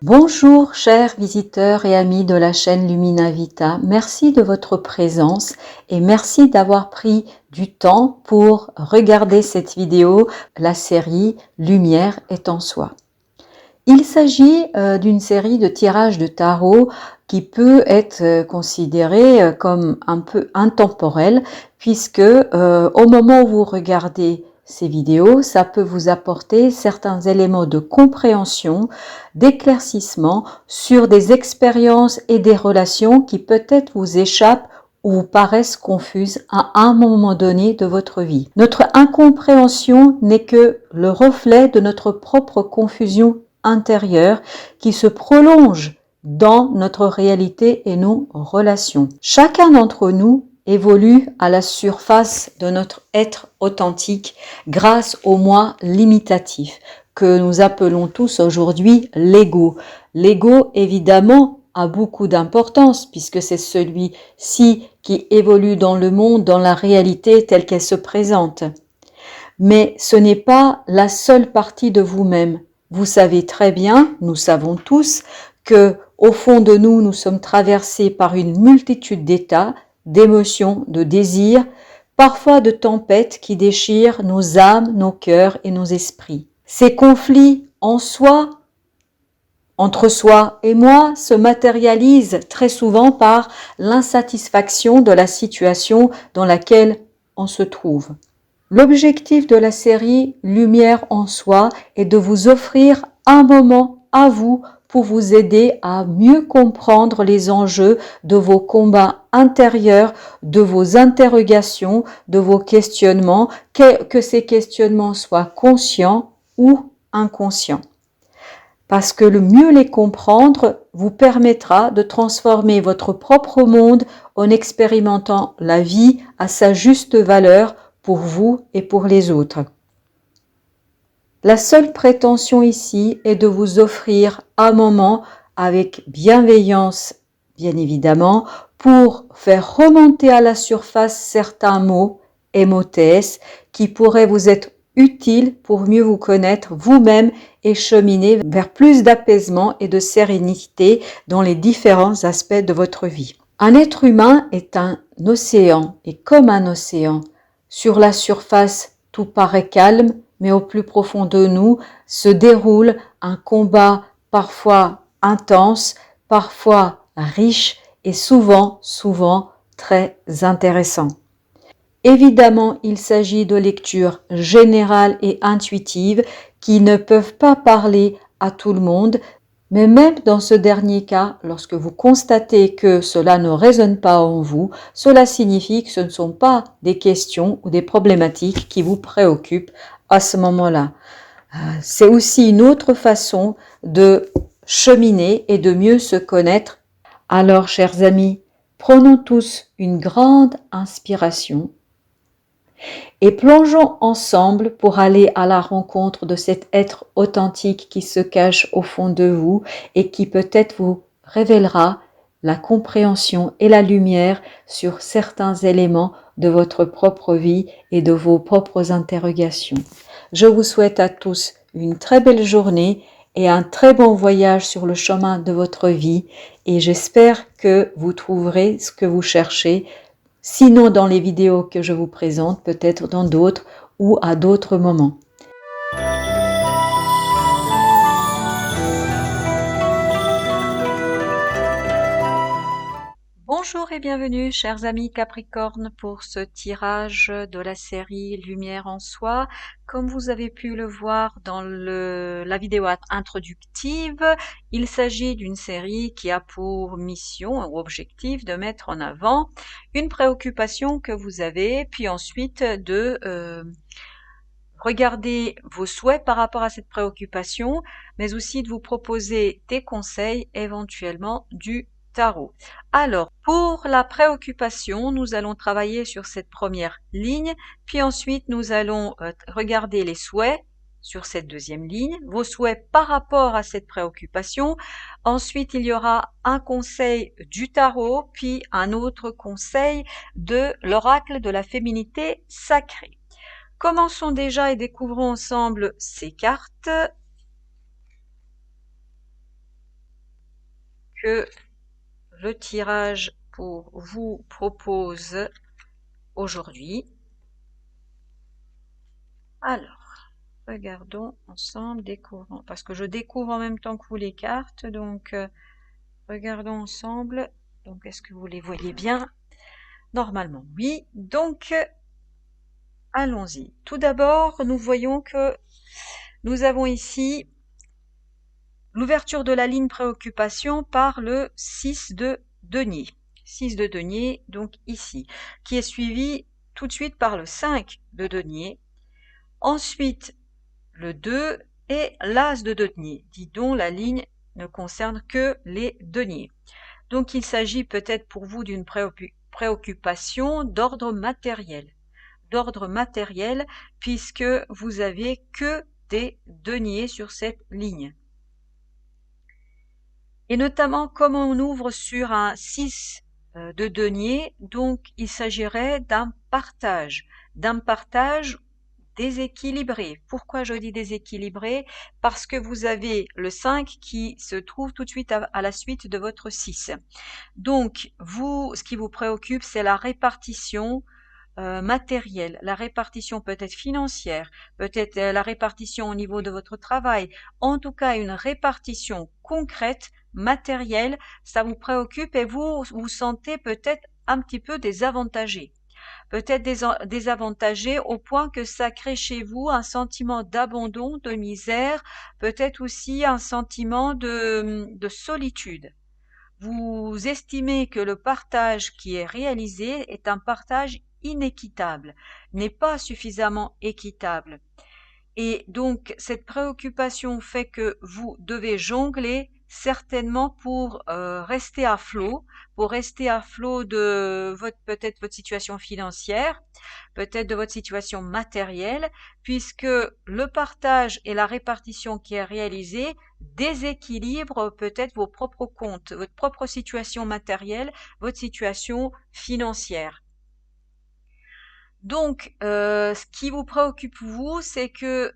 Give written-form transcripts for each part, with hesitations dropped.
Bonjour chers visiteurs et amis de la chaîne Lumina Vita, merci de votre présence et merci d'avoir pris du temps pour regarder cette vidéo, la série Lumière est en soi. Il s'agit d'une série de tirages de tarot qui peut être considérée comme un peu intemporelle puisque au moment où vous regardez ces vidéos, ça peut vous apporter certains éléments de compréhension, d'éclaircissement sur des expériences et des relations qui peut-être vous échappent ou vous paraissent confuses à un moment donné de votre vie. Notre incompréhension n'est que le reflet de notre propre confusion intérieure qui se prolonge dans notre réalité et nos relations. Chacun d'entre nous évolue à la surface de notre être authentique grâce au moi limitatif que nous appelons tous aujourd'hui l'ego. L'ego, évidemment, a beaucoup d'importance puisque c'est celui-ci qui évolue dans le monde, dans la réalité telle qu'elle se présente. Mais ce n'est pas la seule partie de vous-même. Vous savez très bien, nous savons tous, que au fond de nous, nous sommes traversés par une multitude d'états, d'émotions, de désirs, parfois de tempêtes qui déchirent nos âmes, nos cœurs et nos esprits. Ces conflits en soi, entre soi et moi, se matérialisent très souvent par l'insatisfaction de la situation dans laquelle on se trouve. L'objectif de la série Lumière en soi est de vous offrir un moment à vous pour vous aider à mieux comprendre les enjeux de vos combats intérieurs, de vos interrogations, de vos questionnements, que ces questionnements soient conscients ou inconscients. Parce que le mieux les comprendre vous permettra de transformer votre propre monde en expérimentant la vie à sa juste valeur pour vous et pour les autres. La seule prétention ici est de vous offrir un moment avec bienveillance, bien évidemment, pour faire remonter à la surface certains mots, émothèses, qui pourraient vous être utiles pour mieux vous connaître vous-même et cheminer vers plus d'apaisement et de sérénité dans les différents aspects de votre vie. Un être humain est un océan et comme un océan, sur la surface, tout paraît calme, mais au plus profond de nous se déroule un combat parfois intense, parfois riche et souvent très intéressant. Évidemment, il s'agit de lectures générales et intuitives qui ne peuvent pas parler à tout le monde, mais même dans ce dernier cas, lorsque vous constatez que cela ne résonne pas en vous, cela signifie que ce ne sont pas des questions ou des problématiques qui vous préoccupent à ce moment-là. C'est aussi une autre façon de cheminer et de mieux se connaître. Alors, chers amis, prenons tous une grande inspiration et plongeons ensemble pour aller à la rencontre de cet être authentique qui se cache au fond de vous et qui peut-être vous révélera la compréhension et la lumière sur certains éléments de votre propre vie et de vos propres interrogations. Je vous souhaite à tous une très belle journée et un très bon voyage sur le chemin de votre vie et j'espère que vous trouverez ce que vous cherchez. Sinon dans les vidéos que je vous présente, peut-être dans d'autres ou à d'autres moments. Bonjour et bienvenue chers amis Capricorne pour ce tirage de la série Lumière en soi. Comme vous avez pu le voir dans la vidéo introductive, il s'agit d'une série qui a pour mission ou objectif de mettre en avant une préoccupation que vous avez, puis ensuite de regarder vos souhaits par rapport à cette préoccupation, mais aussi de vous proposer des conseils, éventuellement du tarot. Alors, pour la préoccupation, nous allons travailler sur cette première ligne, puis ensuite nous allons regarder les souhaits sur cette deuxième ligne, vos souhaits par rapport à cette préoccupation. Ensuite, il y aura un conseil du tarot, puis un autre conseil de l'oracle de la féminité sacrée. Commençons déjà et découvrons ensemble ces cartes. que le tirage pour vous propose aujourd'hui. Alors, regardons ensemble, découvrons, parce que je découvre en même temps que vous les cartes, donc regardons ensemble. Donc, est-ce que vous les voyez bien? Normalement, oui. Donc, allons-y. Tout d'abord, nous voyons que nous avons ici l'ouverture de la ligne préoccupation par le 6 de denier. 6 de denier, donc ici, qui est suivi tout de suite par le 5 de denier. Ensuite, le 2 et l'as de denier. Dis donc, la ligne ne concerne que les deniers. Donc, il s'agit peut-être pour vous d'une préoccupation d'ordre matériel. D'ordre matériel, puisque vous avez que des deniers sur cette ligne. Et notamment, comme on ouvre sur un 6 de denier, donc il s'agirait d'un partage déséquilibré. Pourquoi je dis déséquilibré? Parce que vous avez le 5 qui se trouve tout de suite à la suite de votre 6. Donc, vous, ce qui vous préoccupe, c'est la répartition matérielle, la répartition peut-être financière, peut-être la répartition au niveau de votre travail, en tout cas une répartition concrète, matérielle, ça vous préoccupe et vous vous sentez peut-être un petit peu désavantagé. Peut-être désavantagé au point que ça crée chez vous un sentiment d'abandon, de misère, peut-être aussi un sentiment de solitude. Vous estimez que le partage qui est réalisé est un partage inéquitable, n'est pas suffisamment équitable. Et donc, cette préoccupation fait que vous devez jongler certainement pour rester à flot, de peut-être votre situation financière, peut-être de votre situation matérielle, puisque le partage et la répartition qui est réalisée déséquilibre peut-être vos propres comptes, votre propre situation matérielle, votre situation financière. Donc, ce qui vous préoccupe, vous, c'est que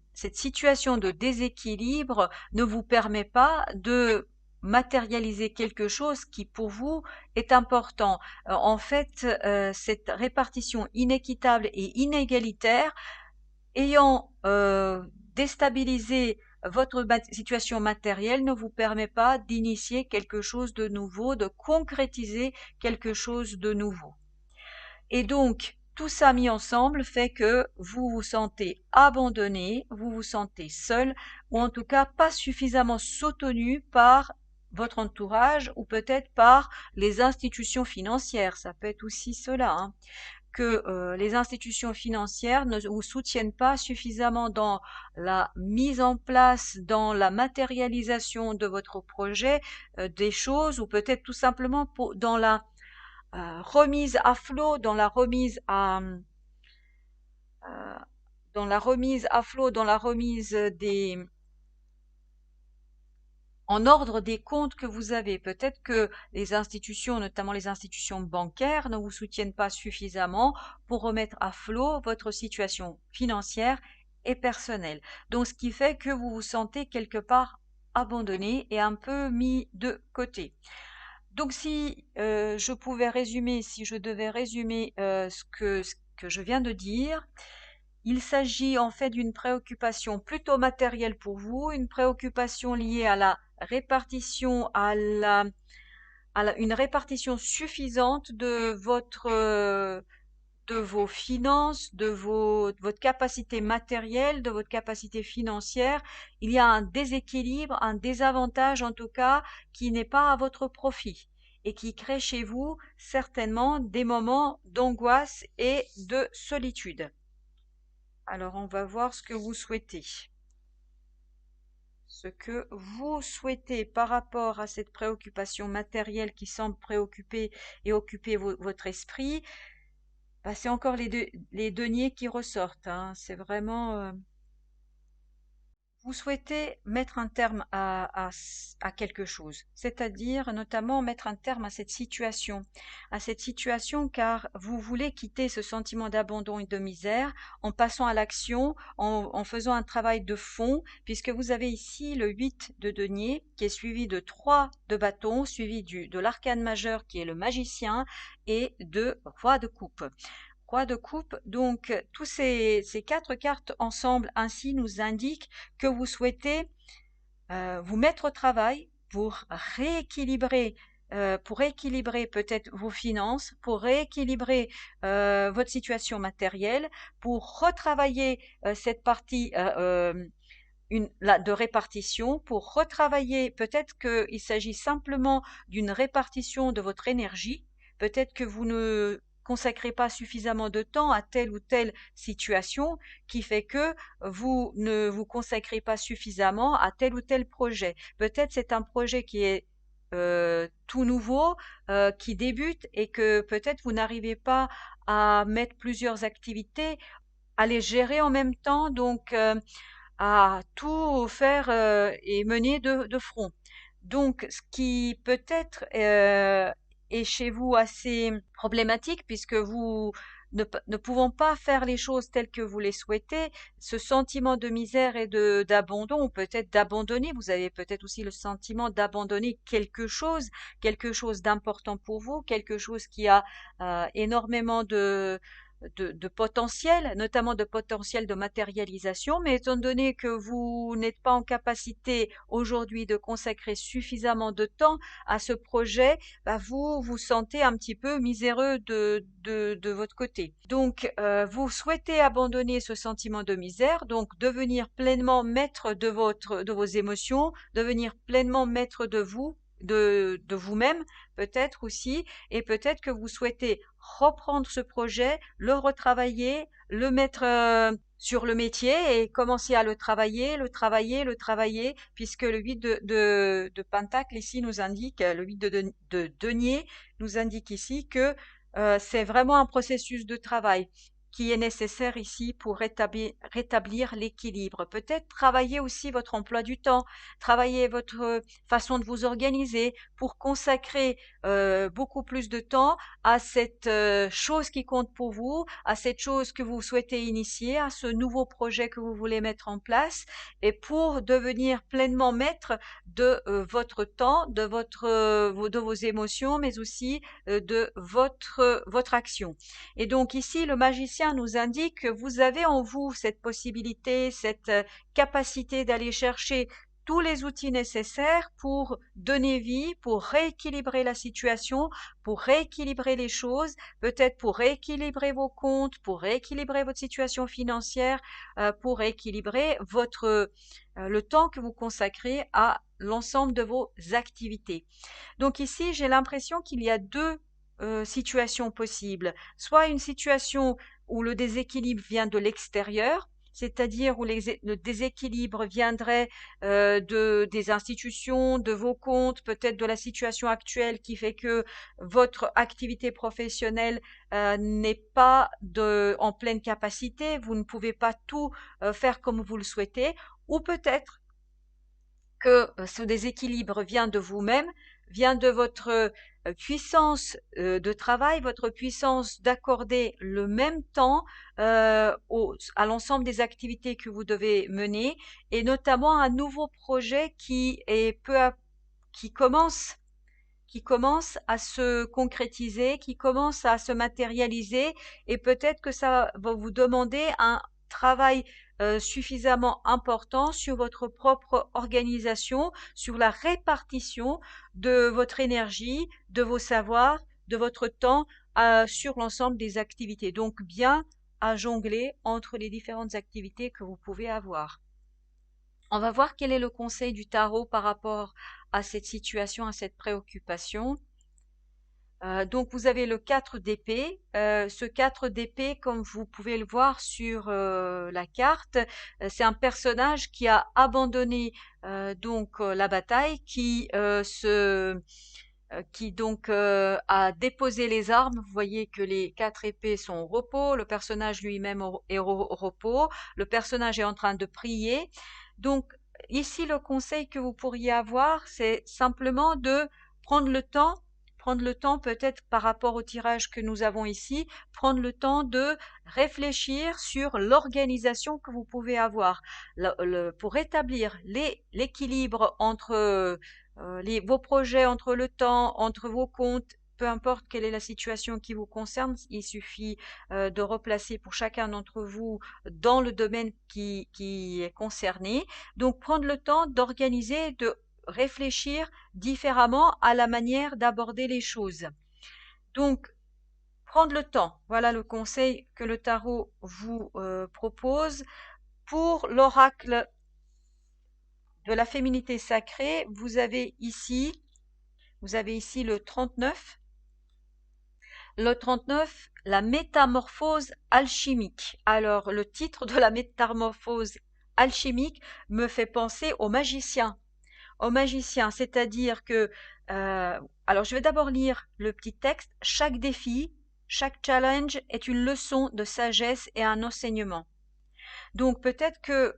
cette situation de déséquilibre ne vous permet pas de matérialiser quelque chose qui, pour vous, est important. En fait, cette répartition inéquitable et inégalitaire ayant déstabilisé votre situation matérielle ne vous permet pas d'initier quelque chose de nouveau, de concrétiser quelque chose de nouveau. Et donc, tout ça mis ensemble fait que vous vous sentez abandonné, vous vous sentez seul, ou en tout cas pas suffisamment soutenu par votre entourage ou peut-être par les institutions financières. Ça peut être aussi cela, hein, que les institutions financières ne vous soutiennent pas suffisamment dans la mise en place, dans la matérialisation de votre projet, des choses, ou peut-être tout simplement dans la remise à flot, dans la remise à flot, dans la remise en ordre des comptes que vous avez. Peut-être que les institutions, notamment les institutions bancaires, ne vous soutiennent pas suffisamment pour remettre à flot votre situation financière et personnelle. Donc, ce qui fait que vous vous sentez quelque part abandonné et un peu mis de côté. Donc, si je pouvais résumer, si je devais résumer ce que je viens de dire, il s'agit en fait d'une préoccupation plutôt matérielle pour vous, une préoccupation liée à la répartition, une répartition suffisante de vos finances, de votre capacité matérielle, de votre capacité financière. Il y a un déséquilibre, un désavantage en tout cas, qui n'est pas à votre profit et qui crée chez vous certainement des moments d'angoisse et de solitude. Alors, on va voir ce que vous souhaitez. Ce que vous souhaitez par rapport à cette préoccupation matérielle qui semble préoccuper et occuper votre esprit, bah, c'est encore les deniers qui ressortent, hein. C'est vraiment... vous souhaitez mettre un terme à quelque chose, c'est-à-dire notamment mettre un terme à cette situation car vous voulez quitter ce sentiment d'abandon et de misère en passant à l'action, en faisant un travail de fond, puisque vous avez ici le 8 de denier qui est suivi de 3 de bâton, suivi de l'arcane majeur qui est le magicien et de roi de coupe. Roi de coupe, donc tous ces 4 cartes ensemble ainsi nous indiquent que vous souhaitez vous mettre au travail pour rééquilibrer peut-être vos finances, pour rééquilibrer votre situation matérielle, pour retravailler cette partie de répartition, pour retravailler, peut-être qu'il s'agit simplement d'une répartition de votre énergie, peut-être que vous ne consacrez pas suffisamment de temps à telle ou telle situation qui fait que vous ne vous consacrez pas suffisamment à tel ou tel projet. Peut-être c'est un projet qui est tout nouveau, qui débute et que peut-être vous n'arrivez pas à mettre plusieurs activités, à les gérer en même temps, donc à tout faire et mener de front. Donc, ce qui peut-être est chez vous assez problématique, puisque vous ne pouvant pas faire les choses telles que vous les souhaitez, ce sentiment de misère et d'abandon, ou peut-être d'abandonner, vous avez peut-être aussi le sentiment d'abandonner quelque chose d'important pour vous, quelque chose qui a énormément de potentiel, notamment de potentiel de matérialisation, mais étant donné que vous n'êtes pas en capacité aujourd'hui de consacrer suffisamment de temps à ce projet, bah vous vous sentez un petit peu miséreux de votre côté. Donc, vous souhaitez abandonner ce sentiment de misère, donc devenir pleinement maître de vos émotions, devenir pleinement maître de vous, de vous-même peut-être aussi, et peut-être que vous souhaitez reprendre ce projet, le retravailler, le mettre sur le métier et commencer à le travailler, puisque le 8 de Pentacle ici nous indique, le 8 de denier nous indique ici que c'est vraiment un processus de travail qui est nécessaire ici pour rétablir l'équilibre. Peut-être travailler aussi votre emploi du temps, travailler votre façon de vous organiser pour consacrer beaucoup plus de temps à cette chose qui compte pour vous, à cette chose que vous souhaitez initier, à ce nouveau projet que vous voulez mettre en place, et pour devenir pleinement maître de votre temps, de vos émotions, mais aussi de votre action. Et donc ici, le magicien nous indique que vous avez en vous cette possibilité, cette capacité d'aller chercher tous les outils nécessaires pour donner vie, pour rééquilibrer la situation, pour rééquilibrer les choses, peut-être pour rééquilibrer vos comptes, pour rééquilibrer votre situation financière, pour rééquilibrer le temps que vous consacrez à l'ensemble de vos activités. Donc ici, j'ai l'impression qu'il y a deux situations possibles. Soit une situation où le déséquilibre vient de l'extérieur, c'est-à-dire où le déséquilibre viendrait des institutions, de vos comptes, peut-être de la situation actuelle qui fait que votre activité professionnelle n'est pas en pleine capacité, vous ne pouvez pas tout faire comme vous le souhaitez, ou peut-être que ce déséquilibre vient de vous-même, vient de votre puissance de travail, votre puissance d'accorder le même temps à l'ensemble des activités que vous devez mener, et notamment un nouveau projet qui commence à se concrétiser, qui commence à se matérialiser, et peut-être que ça va vous demander un travail suffisamment important sur votre propre organisation, sur la répartition de votre énergie, de vos savoirs, de votre temps sur l'ensemble des activités. Donc bien à jongler entre les différentes activités que vous pouvez avoir. On va voir quel est le conseil du tarot par rapport à cette situation, à cette préoccupation. Donc vous avez le 4 d'épée. Ce 4 d'épée, comme vous pouvez le voir sur la carte, c'est un personnage qui a abandonné la bataille, qui donc a déposé les armes. Vous voyez que les 4 épées sont au repos, le personnage lui-même est au repos, le personnage est en train de prier. Donc, ici, le conseil que vous pourriez avoir, c'est simplement de prendre le temps peut-être par rapport au tirage que nous avons ici, prendre le temps de réfléchir sur l'organisation que vous pouvez avoir pour établir l'équilibre entre vos projets, entre le temps, entre vos comptes. Peu importe quelle est la situation qui vous concerne, il suffit de replacer pour chacun d'entre vous dans le domaine qui est concerné. Donc, prendre le temps d'organiser, de réfléchir différemment à la manière d'aborder les choses. Donc, prendre le temps, voilà le conseil que le tarot vous propose. Pour l'oracle de la féminité sacrée, vous avez ici le 39. Le 39, la métamorphose alchimique. Alors, le titre de la métamorphose alchimique me fait penser aux magiciens. C'est-à-dire que, alors je vais d'abord lire le petit texte. Chaque défi, chaque challenge est une leçon de sagesse et un enseignement. Donc peut-être que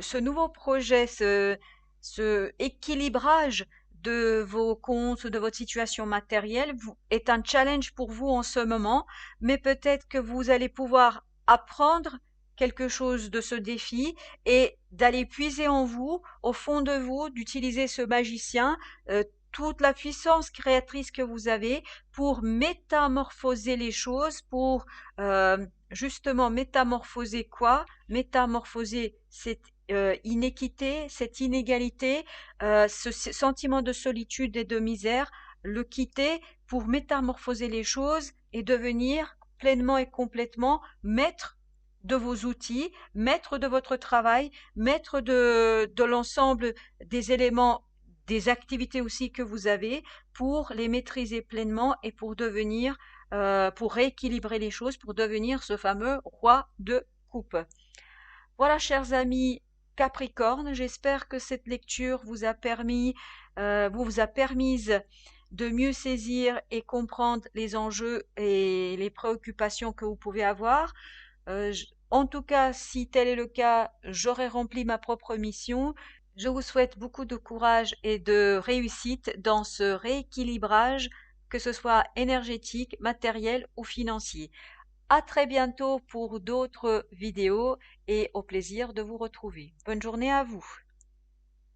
ce nouveau projet, ce équilibrage de vos comptes, de votre situation matérielle est un challenge pour vous en ce moment, mais peut-être que vous allez pouvoir apprendre quelque chose de ce défi et d'aller puiser en vous, au fond de vous, d'utiliser ce magicien, toute la puissance créatrice que vous avez pour métamorphoser les choses, pour justement métamorphoser quoi? Métamorphoser cette inéquité, cette inégalité, ce sentiment de solitude et de misère, le quitter pour métamorphoser les choses et devenir pleinement et complètement maître de vos outils, maître de votre travail, maître de l'ensemble des éléments, des activités aussi que vous avez, pour les maîtriser pleinement et pour devenir, pour rééquilibrer les choses, pour devenir ce fameux roi de coupe. Voilà, chers amis Capricorne, j'espère que cette lecture vous a permise de mieux saisir et comprendre les enjeux et les préoccupations que vous pouvez avoir. En tout cas, si tel est le cas, j'aurai rempli ma propre mission. Je vous souhaite beaucoup de courage et de réussite dans ce rééquilibrage, que ce soit énergétique, matériel ou financier. À très bientôt pour d'autres vidéos et au plaisir de vous retrouver. Bonne journée à vous.